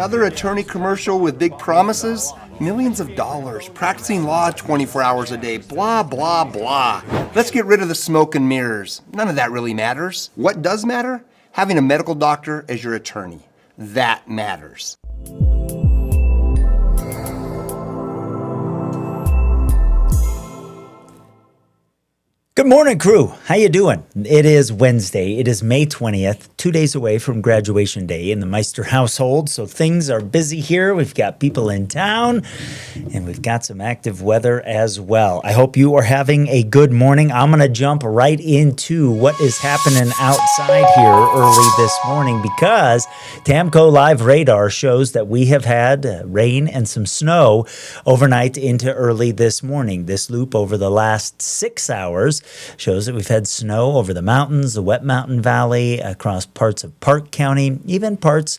Another attorney commercial with big promises? Millions of dollars, practicing law 24 hours a day, blah, blah, blah. Let's get rid of the smoke and mirrors. None of that really matters. What does matter? Having a medical doctor as your attorney. That matters. Good morning, crew. How you doing? It is Wednesday. It is May 20th, 2 days away from graduation day in the Meister household. So things are busy here. We've got people in town and we've got some active weather as well. I hope you are having a good morning. I'm going to jump right into what is happening outside here early this morning because Tamco Live Radar shows that we have had rain and some snow overnight into early this morning. This loop over the last 6 hours shows that we've had snow over the mountains, the Wet Mountain Valley, across parts of Park County, even parts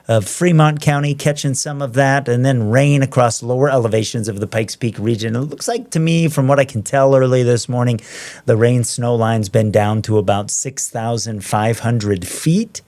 of Fremont County catching some of that, and then rain across lower elevations of the Pikes Peak region. It looks like to me, from what I can tell early this morning, the rain snow line's been down to about 6,500 feet.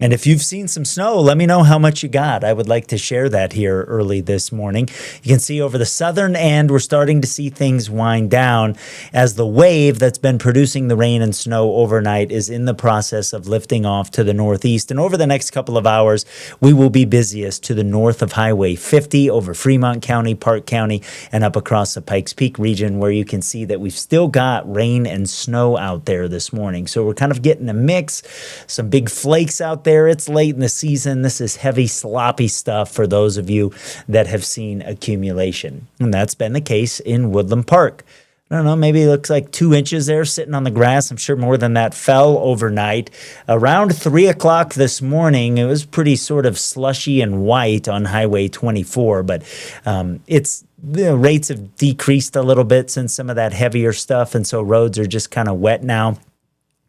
And if you've seen some snow, let me know how much you got. I would like to share that here early this morning. You can see over the southern end, we're starting to see things wind down as the wave that's been producing the rain and snow overnight is in the process of lifting off to the northeast. And over the next couple of hours, we will be busiest to the north of Highway 50 over Fremont County, Park County, and up across the Pikes Peak region where you can see that we've still got rain and snow out there this morning. So we're kind of getting a mix, some big flakes out there. It's late in the season. This is heavy, sloppy stuff for those of you that have seen accumulation. And that's been the case in Woodland Park. I don't know, maybe it looks like 2 inches there sitting on the grass. I'm sure more than that fell overnight. Around 3 o'clock this morning, it was pretty sort of slushy and white on Highway 24, but the rates have decreased a little bit since some of that heavier stuff, and so roads are just kind of wet now.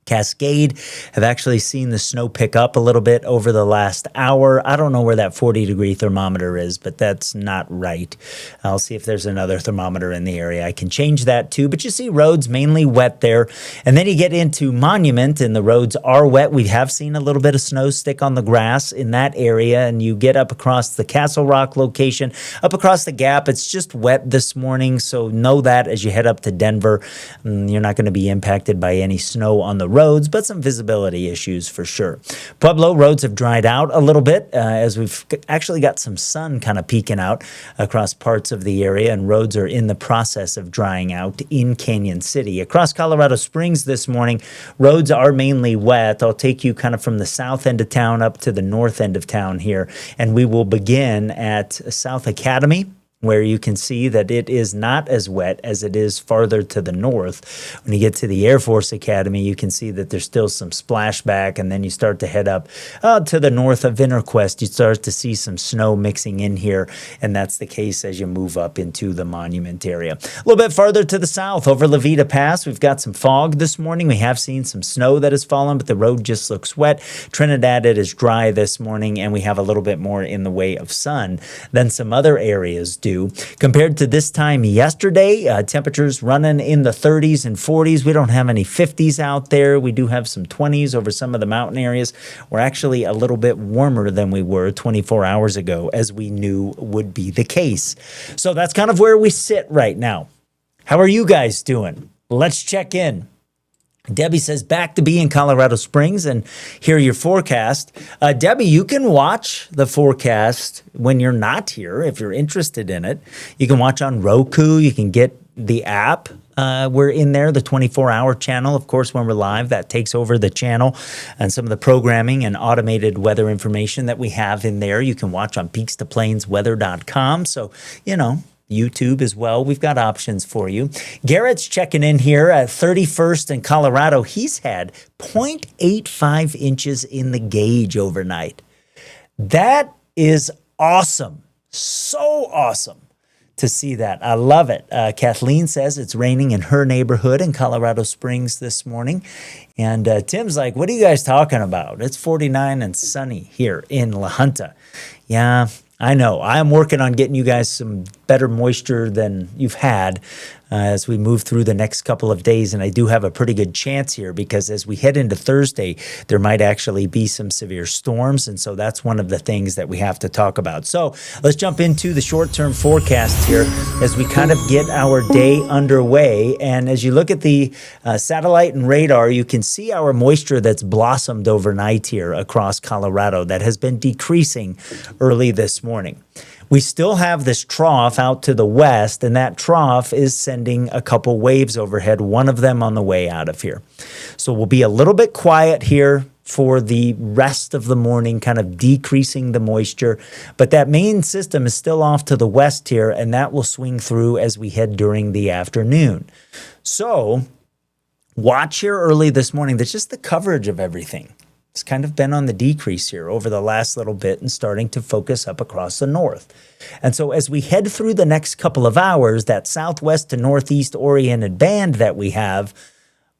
Cascade have actually seen the snow pick up a little bit over the last hour. I don't know where that 40-degree thermometer is, but that's not right. I'll see if there's another thermometer in the area. I can change that too, but you see roads mainly wet there. And then you get into Monument and the roads are wet. We have seen a little bit of snow stick on the grass in that area, and you get up across the Castle Rock location, up across the Gap. It's just wet this morning, so know that as you head up to Denver. You're not going to be impacted by any snow on the roads, but some visibility issues for sure. Pueblo roads have dried out a little bit as we've actually got some sun kind of peeking out across parts of the area, and roads are in the process of drying out in Canyon City. Across Colorado Springs this morning, roads are mainly wet. I'll take you kind of from the south end of town up to the north end of town here, and we will begin at South Academy, where you can see that it is not as wet as it is farther to the north. When you get to the Air Force Academy, you can see that there's still some splashback, and then you start to head up to the north of Interquest. You start to see some snow mixing in here, and that's the case as you move up into the Monument area. A little bit farther to the south, over Levita Pass, we've got some fog this morning. We have seen some snow that has fallen, but the road just looks wet. Trinidad, it is dry this morning, and we have a little bit more in the way of sun than some other areas do. Compared to this time yesterday, temperatures running in the 30s and 40s. We don't have any 50s out there. We do have some 20s over some of the mountain areas. We're actually a little bit warmer than we were 24 hours ago, as we knew would be the case. So that's kind of where we sit right now. How are you guys doing? Let's check in. Debbie says, back to be in Colorado Springs and hear your forecast. Debbie, you can watch the forecast when you're not here if you're interested in it. You can watch on Roku. You can get the app. We're in there, the 24-hour channel. Of course, when we're live, that takes over the channel and some of the programming and automated weather information that we have in there. You can watch on peaks2plainsweather.com. So, YouTube as well. We've got options for you. Garrett's checking in here at 31st in Colorado. He's had 0.85 inches in the gauge overnight. That is awesome. So awesome to see that. I love it. Kathleen says it's raining in her neighborhood in Colorado Springs this morning. And Tim's like, what are you guys talking about? It's 49 and sunny here in La Junta. Yeah, I know. I'm working on getting you guys some better moisture than you've had. as we move through the next couple of days. And I do have a pretty good chance here because as we head into Thursday, there might actually be some severe storms. And so that's one of the things that we have to talk about. So let's jump into the short-term forecast here as we kind of get our day underway. And as you look at the satellite and radar, you can see our moisture that's blossomed overnight here across Colorado that has been decreasing early this morning. We still have this trough out to the west, and that trough is sending a couple waves overhead, one of them on the way out of here. So we'll be a little bit quiet here for the rest of the morning, kind of decreasing the moisture. But that main system is still off to the west here, and that will swing through as we head during the afternoon. So watch here early this morning. That's just the coverage of everything. It's kind of been on the decrease here over the last little bit and starting to focus up across the north. And so as we head through the next couple of hours, that southwest to northeast oriented band that we have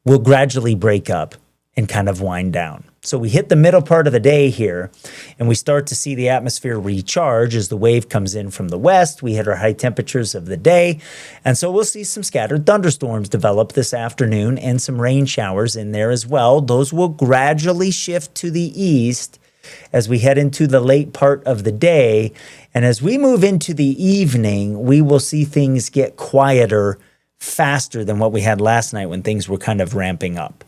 will gradually break up and kind of wind down. So we hit the middle part of the day here, and we start to see the atmosphere recharge as the wave comes in from the west. We hit our high temperatures of the day, and so we'll see some scattered thunderstorms develop this afternoon and some rain showers in there as well. Those will gradually shift to the east as we head into the late part of the day, and as we move into the evening, we will see things get quieter faster than what we had last night when things were kind of ramping up.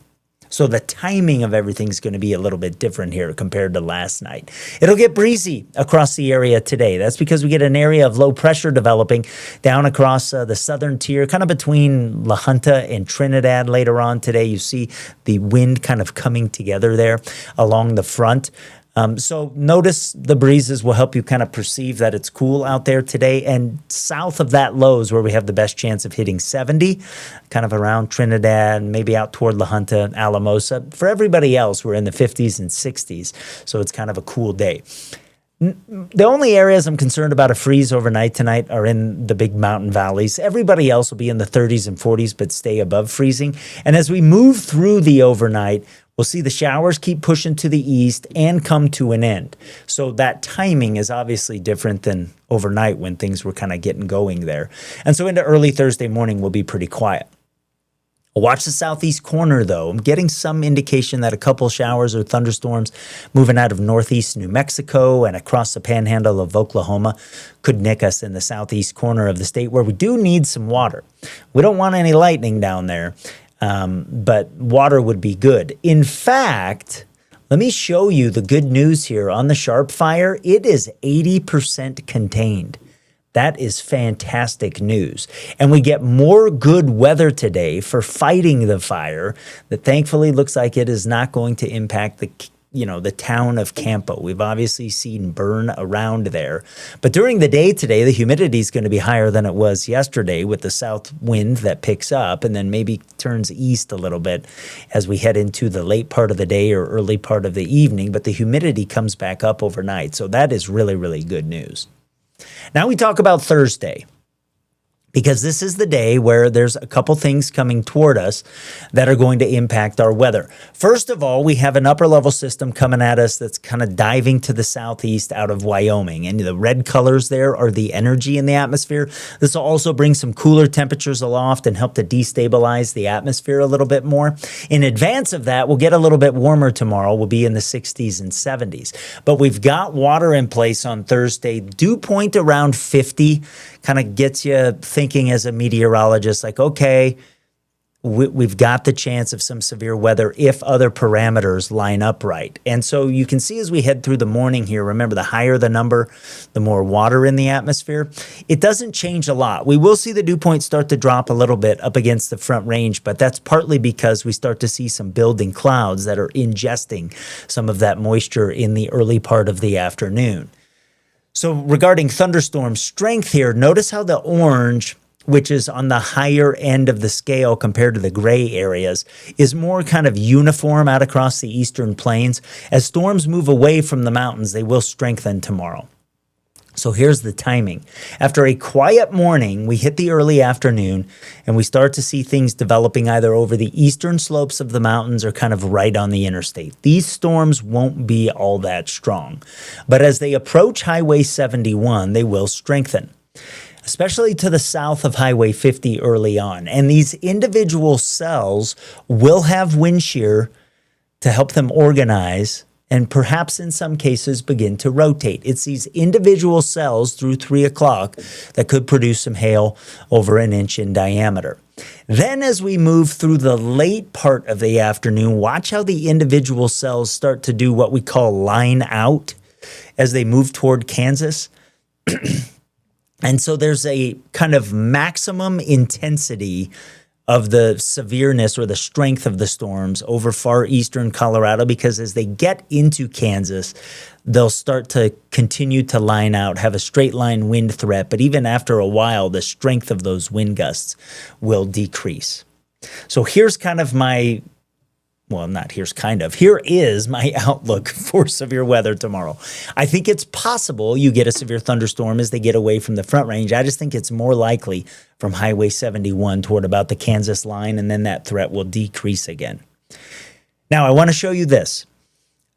So the timing of everything's going to be a little bit different here compared to last night. It'll get breezy across the area today. That's because we get an area of low pressure developing down across the southern tier, kind of between La Junta and Trinidad later on today. You see the wind kind of coming together there along the front. So notice the breezes will help you kind of perceive that it's cool out there today. And south of that low is where we have the best chance of hitting 70, kind of around Trinidad, maybe out toward La Junta and Alamosa. For everybody else, we're in the 50s and 60s. So it's kind of a cool day. The only areas I'm concerned about a freeze overnight tonight are in the big mountain valleys. Everybody else will be in the 30s and 40s, but stay above freezing. And as we move through the overnight, we'll see the showers keep pushing to the east and come to an end. So that timing is obviously different than overnight when things were kind of getting going there. And so into early Thursday morning, we'll be pretty quiet. Watch the southeast corner, though. I'm getting some indication that a couple showers or thunderstorms moving out of northeast New Mexico and across the panhandle of Oklahoma could nick us in the southeast corner of the state where we do need some water. We don't want any lightning down there, but water would be good. In fact, let me show you the good news here on the Sharp Fire. It is 80% contained. That is fantastic news. And we get more good weather today for fighting the fire that thankfully looks like it is not going to impact the town of Campo. We've obviously seen burn around there. But during the day today, the humidity is going to be higher than it was yesterday with the south wind that picks up and then maybe turns east a little bit as we head into the late part of the day or early part of the evening. But the humidity comes back up overnight. So that is really, really good news. Now we talk about Thursday, because this is the day where there's a couple things coming toward us that are going to impact our weather. First of all, we have an upper level system coming at us that's kind of diving to the southeast out of Wyoming. And the red colors there are the energy in the atmosphere. This will also bring some cooler temperatures aloft and help to destabilize the atmosphere a little bit more. In advance of that, we'll get a little bit warmer tomorrow. We'll be in the 60s and 70s. But we've got water in place on Thursday. Dew point around 50 kind of gets you thinking as a meteorologist, like, okay, we've got the chance of some severe weather if other parameters line up right. And so you can see as we head through the morning here, remember, the higher the number, the more water in the atmosphere. It doesn't change a lot. We will see the dew point start to drop a little bit up against the front range, but that's partly because we start to see some building clouds that are ingesting some of that moisture in the early part of the afternoon. So regarding thunderstorm strength here, notice how the orange, which is on the higher end of the scale compared to the gray areas, is more kind of uniform out across the eastern plains. As storms move away from the mountains, they will strengthen tomorrow. So here's the timing. After a quiet morning, we hit the early afternoon and we start to see things developing either over the eastern slopes of the mountains or kind of right on the interstate. These storms won't be all that strong, but as they approach Highway 71, they will strengthen. especially to the south of Highway 50 early on. And these individual cells will have wind shear to help them organize and perhaps in some cases begin to rotate. It's these individual cells through 3 o'clock that could produce some hail over an inch in diameter. Then as we move through the late part of the afternoon, watch how the individual cells start to do what we call line out as they move toward Kansas. And so there's a kind of maximum intensity of the severeness or the strength of the storms over far eastern Colorado, because as they get into Kansas, they'll start to continue to line out, have a straight line wind threat. But even after a while, the strength of those wind gusts will decrease. So here's kind of my here is my outlook for severe weather tomorrow. I think it's possible you get a severe thunderstorm as they get away from the front range. I just think it's more likely from Highway 71 toward about the Kansas line, and then that threat will decrease again. Now, I want to show you this.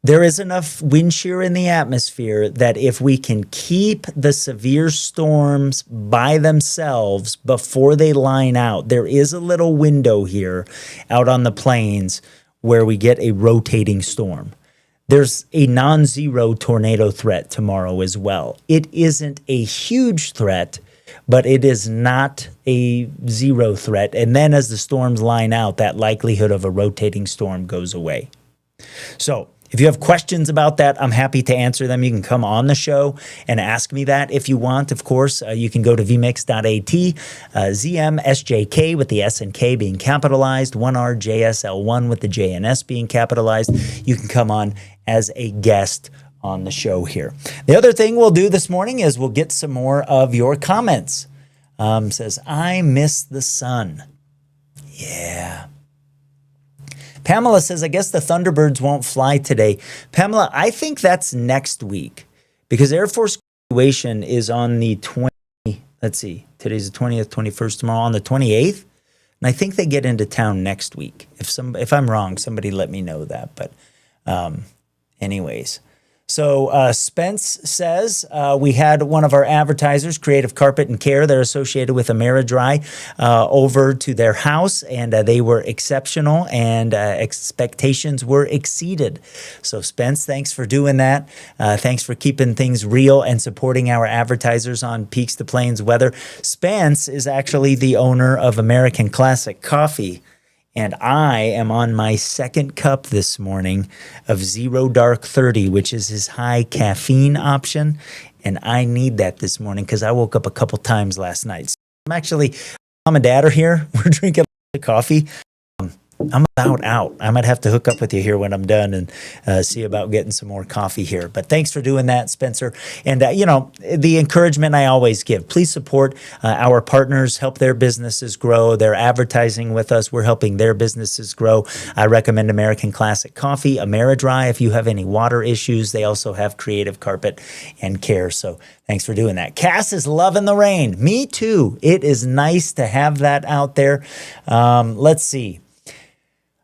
There is enough wind shear in the atmosphere that if we can keep the severe storms by themselves before they line out, there is a little window here out on the plains where we get a rotating storm. There's a non-zero tornado threat tomorrow as well. It isn't a huge threat, but it is not a zero threat. And then as the storms line out, that likelihood of a rotating storm goes away. So if you have questions about that, I'm happy to answer them. You can come on the show and ask me that if you want. Of course, you can go to vmix.at, zmSjK with the S and K being capitalized, 1RJSL1 with the J and S being capitalized. You can come on as a guest on the show here. The other thing we'll do this morning is we'll get some more of your comments. Says, I miss the sun. Yeah. Pamela says, I guess the Thunderbirds won't fly today. Pamela, I think that's next week because Air Force graduation is on the 20th, 21st tomorrow, on the 28th. And I think they get into town next week. If I'm wrong, somebody let me know that. But anyways. So Spence says, we had one of our advertisers, Creative Carpet and Care, they're associated with AmeriDry, over to their house, and they were exceptional, and expectations were exceeded. So Spence, thanks for doing that. Thanks for keeping things real and supporting our advertisers on Peaks to Plains Weather. Spence is actually the owner of American Classic Coffee. And I am on my second cup this morning of Zero Dark 30, which is his high caffeine option. And I need that this morning because I woke up a couple times last night. So I'm actually, Mom and Dad are here. We're drinking coffee. I'm about out. I might have to hook up with you here when I'm done and see about getting some more coffee here. But thanks for doing that, Spencer. And, the encouragement I always give, please support our partners, help their businesses grow. They're advertising with us. We're helping their businesses grow. I recommend American Classic Coffee, AmeriDry. If you have any water issues, they also have Creative Carpet and Care. So thanks for doing that. Cass is loving the rain. Me too. It is nice to have that out there. Let's see.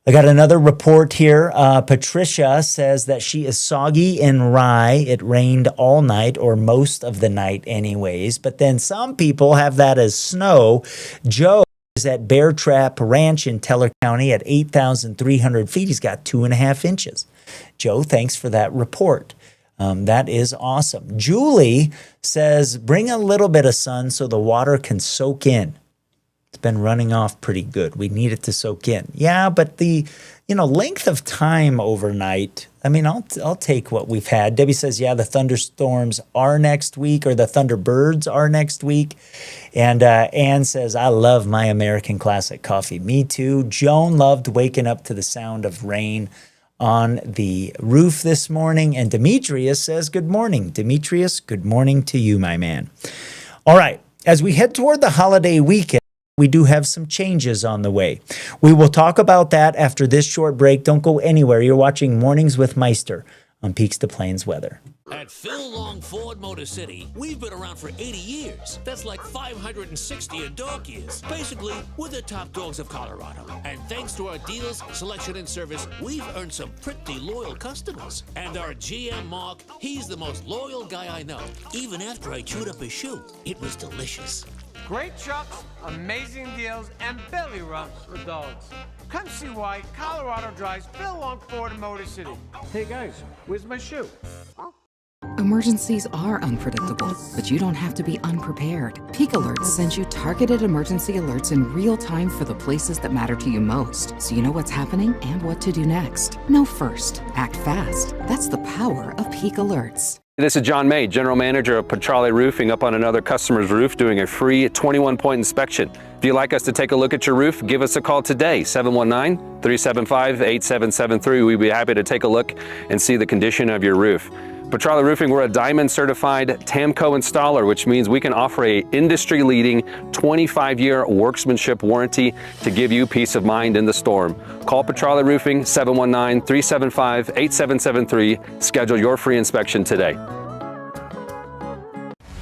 I got another report here. Patricia says that she is soggy in Rye. It rained all night, or most of the night anyways. But then some people have that as snow. Joe is at Bear Trap Ranch in Teller County at 8,300 feet. He's got 2.5 inches. Joe, thanks for that report. That is awesome. Julie says, bring a little bit of sun so the water can soak in. It's been running off pretty good. We need it to soak in. Yeah, but the length of time overnight, I mean, I'll take what we've had. Debbie says, yeah, the thunderstorms are next week, or the Thunderbirds are next week. And Ann says, I love my American Classic Coffee. Me too. Joan loved waking up to the sound of rain on the roof this morning. And Demetrius says, good morning. Demetrius, good morning to you, my man. All right, as we head toward the holiday weekend, we do have some changes on the way. We will talk about that after this short break. Don't go anywhere. You're watching Mornings with Meister on Peaks to Plains Weather. At Phil Long Ford Motor City, we've been around for 80 years. That's like 560 in dog years. Basically, we're the top dogs of Colorado. And thanks to our deals, selection, and service, we've earned some pretty loyal customers. And our GM Mark, he's the most loyal guy I know. Even after I chewed up his shoe, it was delicious. Great trucks, amazing deals, and belly rubs for dogs. Come see why Colorado drives Phil along Ford in Motor City. Hey guys, where's my shoe? Emergencies are unpredictable, but you don't have to be unprepared. Peak Alerts sends you targeted emergency alerts in real time for the places that matter to you most, so you know what's happening and what to do next. Know first, act fast. That's the power of Peak Alerts. This is John May, General Manager of Petrale Roofing, up on another customer's roof doing a free 21-point inspection. If you'd like us to take a look at your roof, give us a call today, 719-375-8773. We'd be happy to take a look and see the condition of your roof. Petrale Roofing, we're a Diamond certified TAMCO installer, which means we can offer a industry-leading 25-year workmanship warranty to give you peace of mind in the storm. Call Petrale Roofing, 719-375-8773. Schedule your free inspection today.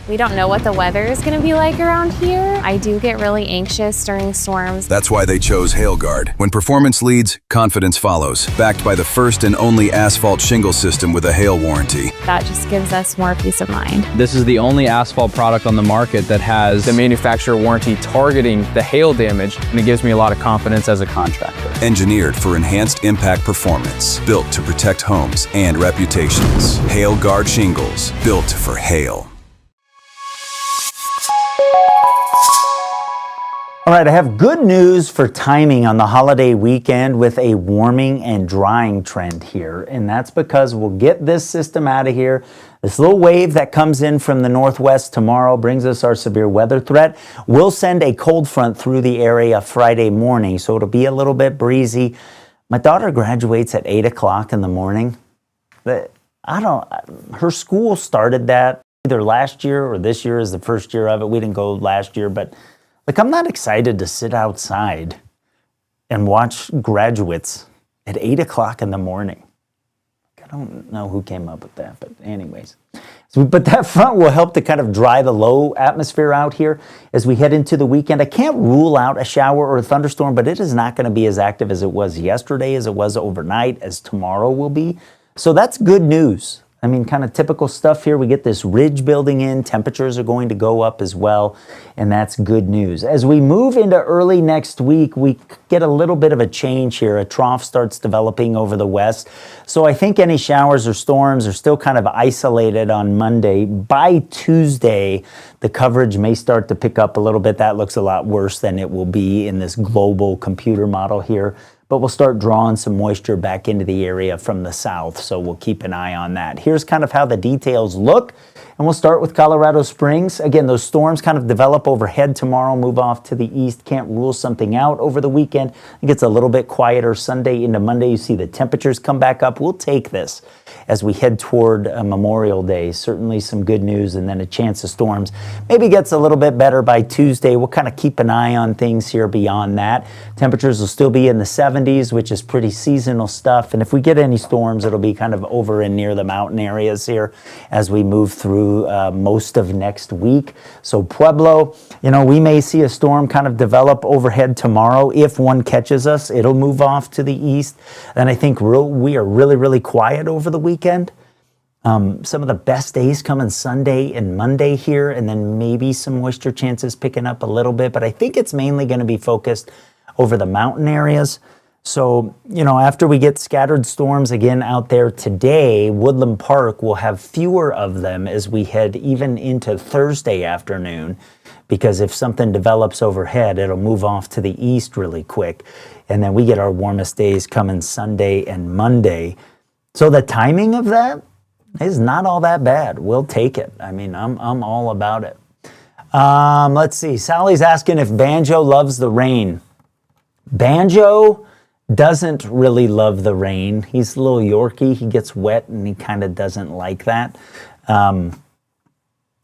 We don't know what the weather is going to be like around here. I do get really anxious during storms. That's why they chose HailGuard. When performance leads, confidence follows. Backed by the first and only asphalt shingle system with a hail warranty. That just gives us more peace of mind. This is the only asphalt product on the market that has the manufacturer warranty targeting the hail damage, and it gives me a lot of confidence as a contractor. Engineered for enhanced impact performance. Built to protect homes and reputations. HailGuard shingles. Built for hail. All right, I have good news for timing on the holiday weekend with a warming and drying trend here. And that's because we'll get this system out of here. This little wave that comes in from the northwest tomorrow brings us our severe weather threat. We'll send a cold front through the area Friday morning, so it'll be a little bit breezy. My daughter graduates at 8 o'clock in the morning. Her school started that either last year or this year is the first year of it. We didn't go last year, but I'm not excited to sit outside and watch graduates at 8 o'clock in the morning. I don't know who came up with that, but anyways. But that front will help to kind of dry the low atmosphere out here as we head into the weekend. I can't rule out a shower or a thunderstorm, but it is not going to be as active as it was yesterday, as it was overnight, as tomorrow will be. So that's good news. I mean, kind of typical stuff here. We get this ridge building in. Temperatures are going to go up as well, and that's good news. As we move into early next week, we get a little bit of a change here. A trough starts developing over the west. So I think any showers or storms are still kind of isolated on Monday. By Tuesday, the coverage may start to pick up a little bit. That looks a lot worse than it will be in this global computer model here. But we'll start drawing some moisture back into the area from the south, so we'll keep an eye on that. Here's kind of how the details look, and we'll start with Colorado Springs. Again, those storms kind of develop overhead tomorrow, move off to the east. Can't rule something out over the weekend. It gets a little bit quieter Sunday into Monday. You see the temperatures come back up. We'll take this as we head toward Memorial Day. Certainly some good news, and then a chance of storms. Maybe gets a little bit better by Tuesday. We'll kind of keep an eye on things here beyond that. Temperatures will still be in the 70s, which is pretty seasonal stuff. And if we get any storms, it'll be kind of over and near the mountain areas here as we move through most of next week. So Pueblo, we may see a storm kind of develop overhead tomorrow. If one catches us, it'll move off to the east. And I think we are really, really quiet over the weekend. Some of the best days coming Sunday and Monday here, and then maybe some moisture chances picking up a little bit. But I think it's mainly going to be focused over the mountain areas. So, after we get scattered storms again out there today, Woodland Park will have fewer of them as we head even into Thursday afternoon, because if something develops overhead, it'll move off to the east really quick. And then we get our warmest days coming Sunday and Monday. So the timing of that is not all that bad. We'll take it. I mean, I'm all about it. Let's see. Sally's asking if Banjo loves the rain. Banjo doesn't really love the rain. He's a little Yorkie. He gets wet and he kind of doesn't like that.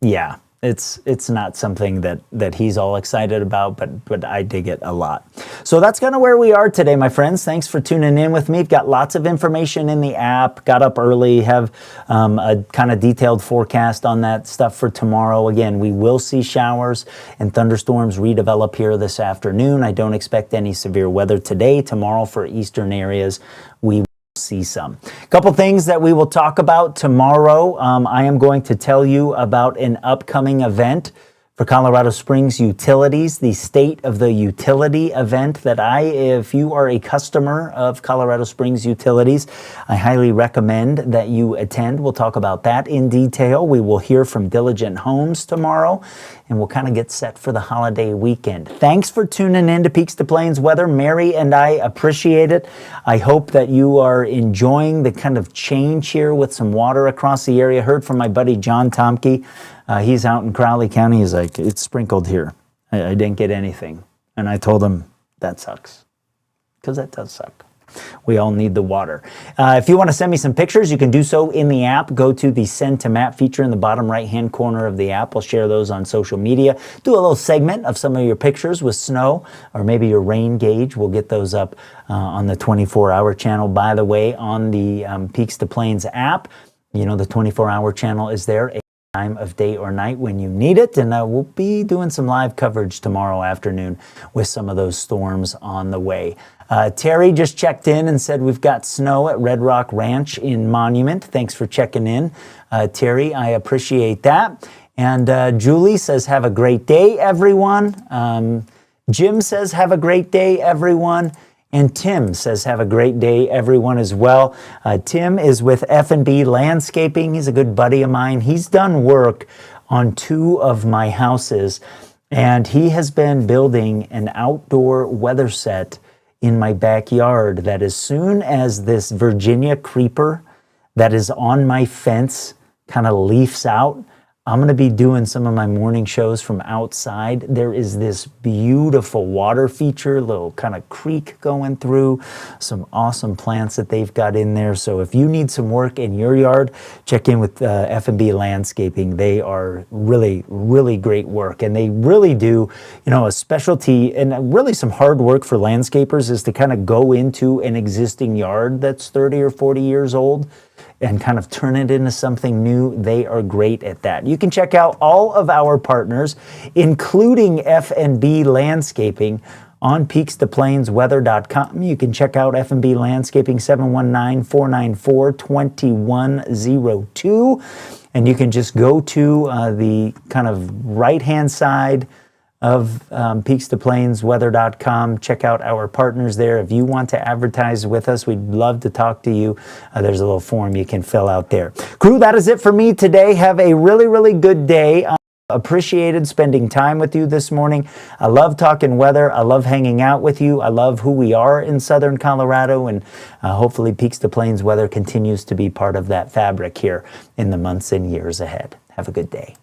Yeah, it's not something that he's all excited about, but I dig it a lot. So that's kind of where we are today, my friends. Thanks for tuning in with me. We've got lots of information in the app. Got up early, have a kind of detailed forecast on that stuff for tomorrow. Again, we will see showers and thunderstorms redevelop here this afternoon. I don't expect any severe weather today. Tomorrow for eastern areas, we see some. A couple things that we will talk about tomorrow. I am going to tell you about an upcoming event for Colorado Springs Utilities, the State of the Utility event that if you are a customer of Colorado Springs Utilities, I highly recommend that you attend. We'll talk about that in detail. We will hear from Diligent Homes tomorrow, and we'll kind of get set for the holiday weekend. Thanks for tuning in to Peaks to Plains Weather. Mary and I appreciate it. I hope that you are enjoying the kind of change here with some water across the area. Heard from my buddy John Tomke. He's out in Crowley County. He's like, it's sprinkled here. I didn't get anything. And I told him, that sucks. Because that does suck. We all need the water. If you want to send me some pictures, you can do so in the app. Go to the Send to Matt feature in the bottom right-hand corner of the app. We'll share those on social media. Do a little segment of some of your pictures with snow or maybe your rain gauge. We'll get those up on the 24-hour channel. By the way, on the Peaks to Plains app, you know, the 24-hour channel is there. Time of day or night when you need it, and we'll be doing some live coverage tomorrow afternoon with some of those storms on the way. Terry just checked in and said we've got snow at Red Rock Ranch in Monument. Thanks for checking in, Terry. I appreciate that. And Julie says, have a great day, everyone. Jim says, have a great day, everyone. And Tim says, have a great day, everyone, as well. Tim is with F&B Landscaping. He's a good buddy of mine. He's done work on 2 of my houses, and he has been building an outdoor weather set in my backyard that as soon as this Virginia creeper that is on my fence kind of leafs out, I'm going to be doing some of my morning shows from outside. There is this beautiful water feature, little kind of creek going through, some awesome plants that they've got in there. So if you need some work in your yard, check in with F&B Landscaping. They are really, really great work. And they really do, you know, a specialty and really some hard work for landscapers is to kind of go into an existing yard that's 30 or 40 years old and kind of turn it into something new. They are great at that. You can check out all of our partners, including F&B Landscaping, on peakstoplainsweather.com. You can check out F&B Landscaping, 719-494-2102. And you can just go to the kind of right-hand side of peakstoplainsweather.com. Check out our partners there. If you want to advertise with us, we'd love to talk to you. There's a little form you can fill out there. Crew, that is it for me today. Have a really, really good day. Appreciated spending time with you this morning. I love talking weather. I love hanging out with you. I love who we are in Southern Colorado, and hopefully Peaks to Plains Weather continues to be part of that fabric here in the months and years ahead. Have a good day.